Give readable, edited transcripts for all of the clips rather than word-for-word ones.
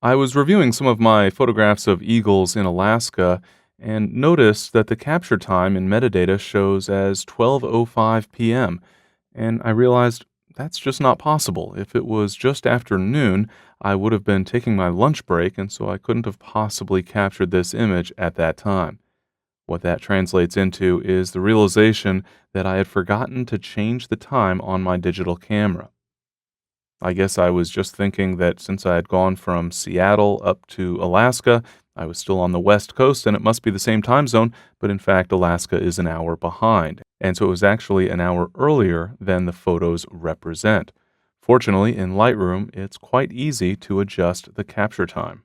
I was reviewing some of my photographs of eagles in Alaska and noticed that the capture time in metadata shows as 12:05 p.m. And I realized that's just not possible. If it was just after noon, I would have been taking my lunch break, and so I couldn't have possibly captured this image at that time. What that translates into is the realization that I had forgotten to change the time on my digital camera. I guess I was just thinking that since I had gone from Seattle up to Alaska, I was still on the West Coast and it must be the same time zone, but in fact, Alaska is an hour behind. And so it was actually an hour earlier than the photos represent. Fortunately, in Lightroom, it's quite easy to adjust the capture time.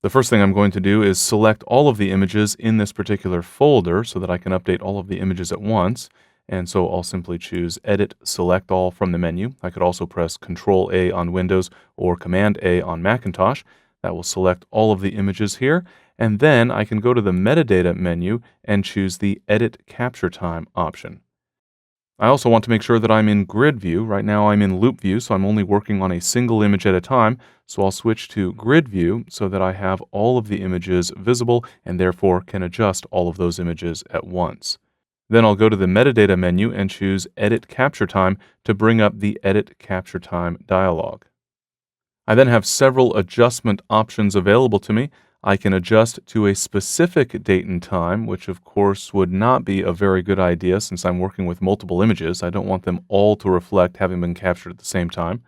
The first thing I'm going to do is select all of the images in this particular folder so that I can update all of the images at once. And so I'll simply choose Edit Select All from the menu. I could also press Control A on Windows or Command A on Macintosh. That will select all of the images here. And then I can go to the Metadata menu and choose the Edit Capture Time option. I also want to make sure that I'm in grid view. Right now I'm in loop view, so I'm only working on a single image at a time. So I'll switch to grid view so that I have all of the images visible and therefore can adjust all of those images at once. Then I'll go to the metadata menu and choose Edit Capture Time to bring up the Edit Capture Time dialog. I then have several adjustment options available to me. I can adjust to a specific date and time, which of course would not be a very good idea since I'm working with multiple images. I don't want them all to reflect having been captured at the same time.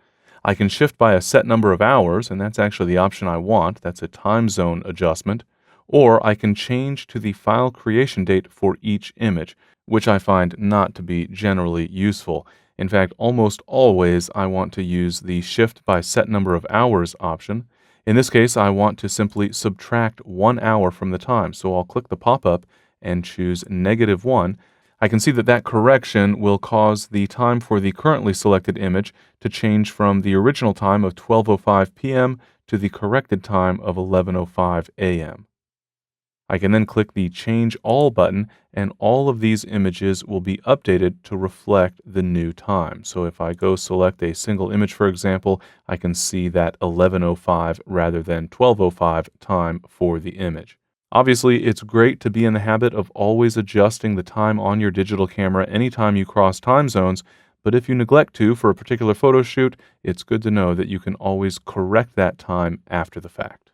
I can shift by a set number of hours, and that's actually the option I want. That's a time zone adjustment. Or I can change to the file creation date for each image, which I find not to be generally useful. In fact, almost always I want to use the shift by set number of hours option. In this case, I want to simply subtract 1 hour from the time, so I'll click the pop-up and choose -1. I can see that that correction will cause the time for the currently selected image to change from the original time of 12:05 p.m. to the corrected time of 11:05 a.m. I can then click the Change All button, and all of these images will be updated to reflect the new time. So if I go select a single image, for example, I can see that 11:05 rather than 12:05 time for the image. Obviously, it's great to be in the habit of always adjusting the time on your digital camera anytime you cross time zones, but if you neglect to for a particular photo shoot, it's good to know that you can always correct that time after the fact.